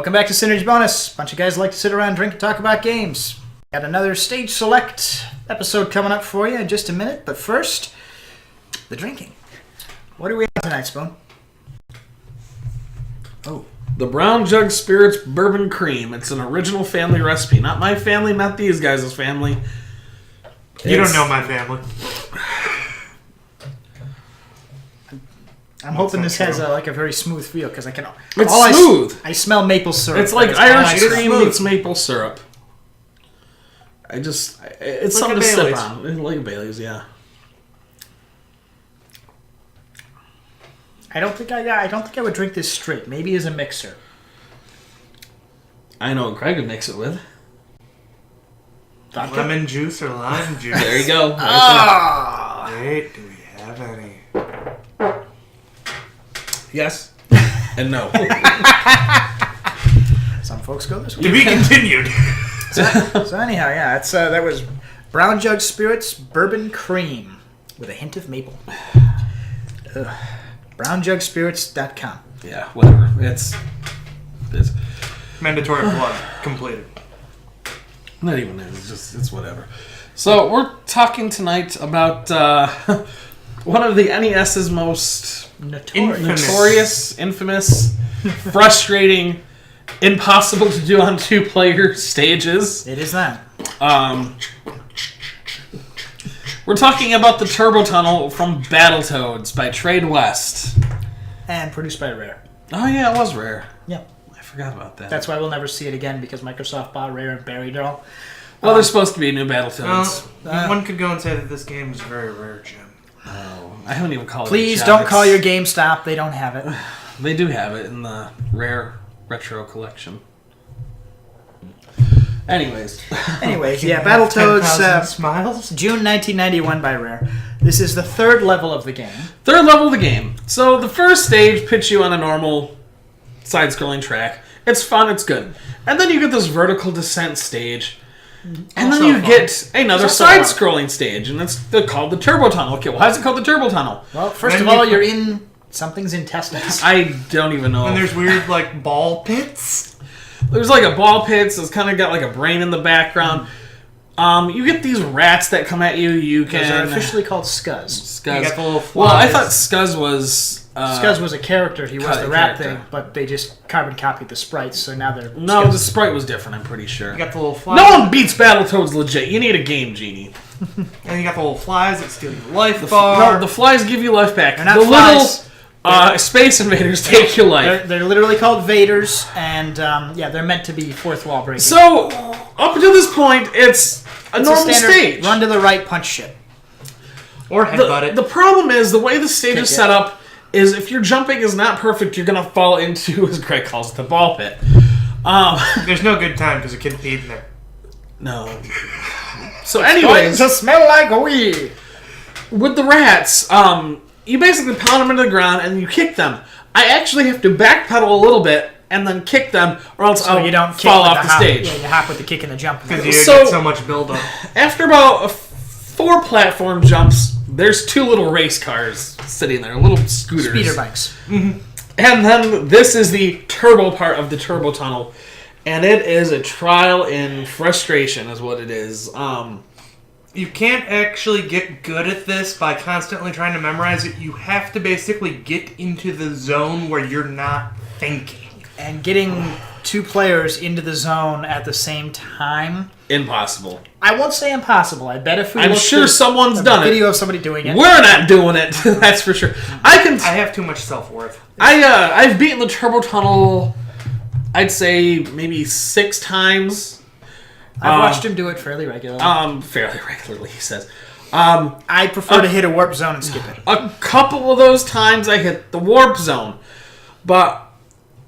Welcome back to Synergy Bonus. Bunch of guys like to sit around, drink, and talk about games. Got another Stage Select episode coming up for you in just a minute, but first, the drinking. What do we have tonight, Spoon? Oh. The Brown Jug Spirits Bourbon Cream. It's an original family recipe. Not my family, not these guys' family. You don't know my family. I'm hoping this has a very smooth feel because I can. It's smooth. I smell maple syrup. It's like Irish cream meets maple syrup. It's like something to sip on. Like a Bailey's, yeah. I don't think I would drink this straight. Maybe as a mixer. I know what Craig would mix it with. Vodka? Lemon juice or lime juice. There you go. Wait, do we have any? Yes. And no. Some folks go this way. To be continued. So anyhow, yeah, that was Brown Jug Spirits Bourbon Cream with a hint of maple. BrownJugSpirits.com. Yeah, whatever. It's Mandatory plug completed. not even. It's whatever. So we're talking tonight about one of the NES's most notorious, infamous, frustrating, impossible to do on 2-player stages. It is that. We're talking about the Turbo Tunnel from Battletoads by Trade West. And produced by Rare. Oh yeah, it was Rare. Yeah. I forgot about that. That's why we'll never see it again because Microsoft bought Rare and buried it all. Well, there's supposed to be new Battletoads. One could go and say that this game is very rare, Jim. Oh, I haven't even called it. Please don't call your GameStop. They don't have it. They do have it in the Rare Retro Collection. Anyways, yeah, Battletoads, smiles. June 1991 by Rare. This is the third level of the game. Third level of the game. So the first stage puts you on a normal side-scrolling track. It's fun, it's good. And then you get this vertical descent stage. And Also then you fun. get another Also side-scrolling stage, and it's called the Turbo Tunnel. Okay, well, how's it called the Turbo Tunnel? Well, first of all, you're in something's intestines. I don't even know. And there's weird, ball pits. There's a ball pit, so it's kind of got a brain in the background. You get these rats that come at you. You can... Those are officially called Scuzz. Scuzz. You got the little flies. Well, I thought Scuzz was... Scuzz was a character. He was the rat character. thing, but they just carbon copied the sprites, so now they're... No, Scuzz. the sprite was different, I'm pretty sure. You got the little flies. No one beats Battletoads legit. You need a game genie. And you got the little flies that steal your life bar. No, the flies give you life back. They're not the flies. Little Space Invaders take your life. They're literally called Vaders, and they're meant to be fourth wall breaking. So, up until this point, it's a normal stage. Run to the right, punch shit. Or headbutt it. The problem is, the way the stage is Kick set it. up is if your jumping is not perfect, you're going to fall into, as Greg calls it, the ball pit. There's no good time because a kid peed in there. No. So anyways, to smell like weed. with the rats, you basically pound them into the ground and you kick them. I actually have to backpedal a little bit and then kick them, or else So I'll you don't kick fall with off the hop. stage. Yeah, you hop with the kick and the jump. Because you So- get so much buildup. After about 4 platform jumps, there's 2 little race cars sitting there, little scooters. Speeder bikes. And then this is the turbo part of the Turbo Tunnel. And it is a trial in frustration is what it is. You can't actually get good at this by constantly trying to memorize it. You have to basically get into the zone where you're not thinking. And getting 2 players into the zone at the same time. Impossible. I won't say impossible. I bet if we I'm looked sure at someone's a done it. video of somebody doing it. We're not doing it. That's for sure. I have too much self-worth. I've beaten the Turbo Tunnel, I'd say maybe 6 times. I've watched him do it fairly regularly. Fairly regularly, he says. I prefer to hit a warp zone and skip it. A couple of those times I hit the warp zone, but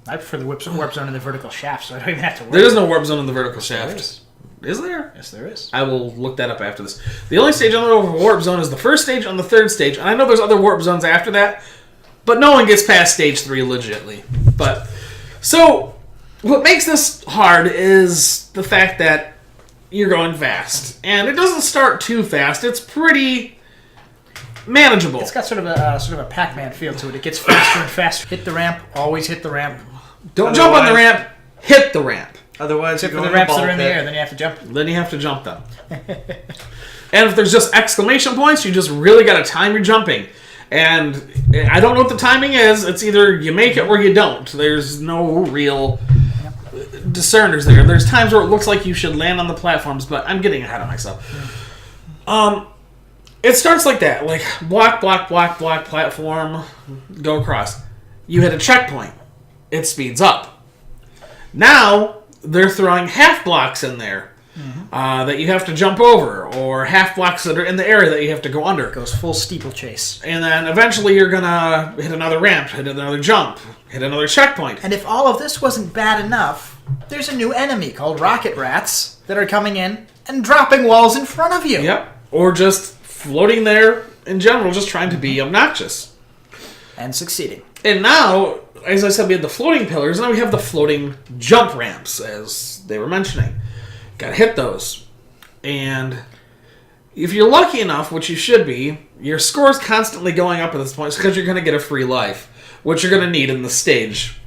I prefer the warp zone in the vertical shaft, so I don't even have to worry. there is no warp zone in the vertical shaft. There is. Is there? Yes, there is. I will look that up after this. The only stage I know of a warp zone is the first stage on the third stage, and I know there's other warp zones after that, but no one gets past stage 3 legitly. But so what makes this hard is the fact that you're going fast, and it doesn't start too fast. It's pretty manageable. It's got sort of a Pac-Man feel to it. It gets faster and faster. Hit the ramp. Always hit the ramp. Don't jump on the ramp. hit the ramp. Otherwise, Except you for go the in ramps ball that are in the pit. air, then you have to jump. Then you have to jump them. And if there's just exclamation points, you just really got to time your jumping. And I don't know what the timing is. It's either you make it or you don't. There's no real discerners there. There's times where it looks like you should land on the platforms, but I'm getting ahead of myself. It starts like that. Like, block, platform, go across. You hit a checkpoint. It speeds up. Now, they're throwing half blocks in there. That you have to jump over, or half blocks that are in the area that you have to go under. Goes full steeplechase. And then eventually you're gonna hit another ramp, hit another jump, hit another checkpoint. And if all of this wasn't bad enough, there's a new enemy called rocket rats that are coming in and dropping walls in front of you. Yep. Or just floating there in general, just trying to be obnoxious. And succeeding. And now, as I said, we had the floating pillars, now we have the floating jump ramps, as they were mentioning. Gotta hit those. And if you're lucky enough, which you should be, your score's constantly going up at this point because you're going to get a free life, which you're going to need in the stage.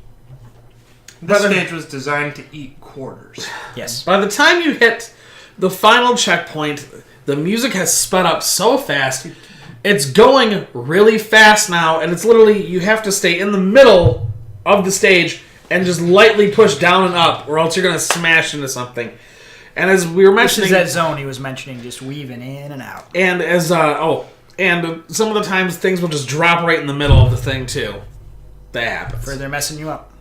This stage was designed to eat quarters. Yes. By the time you hit the final checkpoint, the music has sped up so fast. It's going really fast now, and it's literally, you have to stay in the middle of the stage and just lightly push down and up, or else you're going to smash into something. And as we were mentioning, This is that zone he was mentioning, just weaving in and out. and as some of the times things will just drop right in the middle of the thing too. That happens. Further messing you up.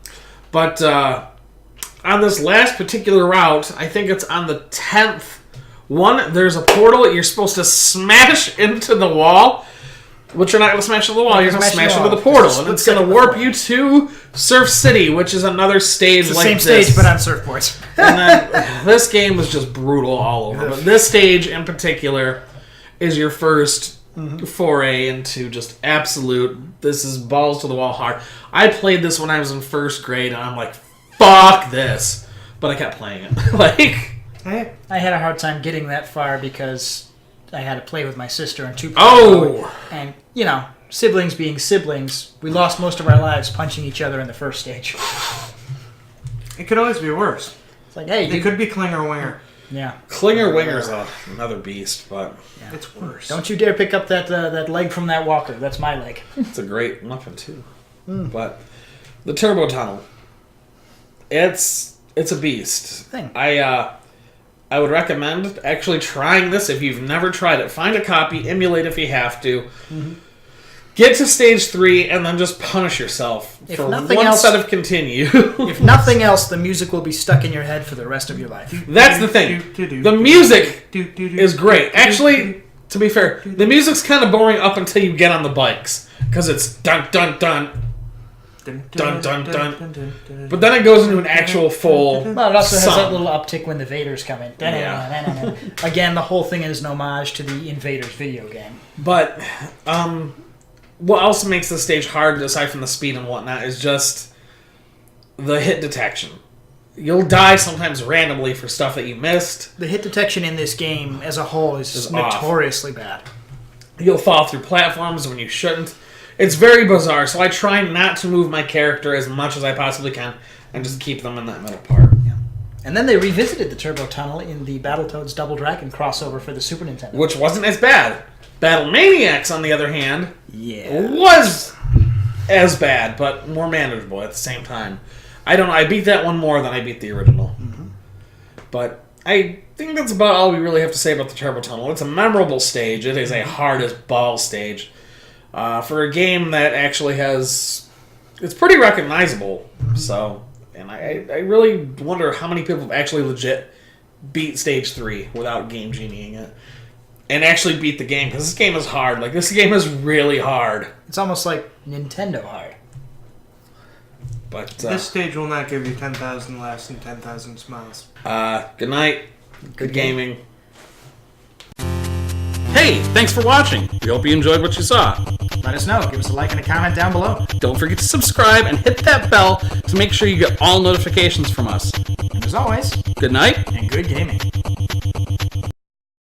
But on this last particular route, I think it's on the 10th one, there's a portal that you're supposed to smash into the wall. Which you're not going to smash into the wall, you're going to smash into the portal. And it's going to warp you to Surf City, which is another stage It's the like same this. stage, but on surfboards. And then this game was just brutal all over. But this stage in particular is your first foray into just absolute, this is balls to the wall hard. I played this when I was in first grade, and I'm like, fuck this. But I kept playing it. Hey, I had a hard time getting that far because I had to play with my sister and two people. Oh! And, you know, siblings being siblings, we lost most of our lives punching each other in the first stage. it could always be worse. It's like, hey, It could be Klinger Winger. yeah. Klinger Winger's another beast, but It's worse. Don't you dare pick up that leg from that walker. That's my leg. it's a great weapon too. But the Turbo Tunnel, it's a beast. Thing. I would recommend actually trying this if you've never tried it. Find a copy, emulate if you have to. Get to stage 3 and then just punish yourself If for nothing one else- set of continue. If nothing else, the music will be stuck in your head for the rest of your life. That's the thing. The music is great. Actually, to be fair, the music's kind of boring up until you get on the bikes. Because it's dun dun dun. Dun, dun, dun. But then it goes into an actual full Well, it also has song. that little uptick when the Vaders come in. Yeah. Again, the whole thing is an homage to the Invaders video game. But what else makes the stage hard, aside from the speed and whatnot, is just the hit detection. You'll die sometimes randomly for stuff that you missed. The hit detection in this game as a whole is off. notoriously bad. You'll fall through platforms when you shouldn't. It's very bizarre, so I try not to move my character as much as I possibly can and just keep them in that middle part. And then they revisited the Turbo Tunnel in the Battletoads Double Dragon crossover for the Super Nintendo. Which wasn't as bad. Battle Maniacs, on the other hand, Yeah. was as bad, but more manageable at the same time. I don't know, I beat that one more than I beat the original. But I think that's about all we really have to say about the Turbo Tunnel. It's a memorable stage. It is a hard as ball stage. For a game that actually has... It's pretty recognizable. So, and I really wonder how many people have actually legit beat Stage 3 without Game Genieing it. And actually beat the game, because this game is hard. Like, this game is really hard. It's almost like Nintendo hard. But, This stage will not give you 10,000 laughs and 10,000 smiles. good night. Good gaming. Hey, thanks for watching. We hope you enjoyed what you saw. Let us know. Give us a like and a comment down below. Don't forget to subscribe and hit that bell to make sure you get all notifications from us. And as always, Good night. and good gaming.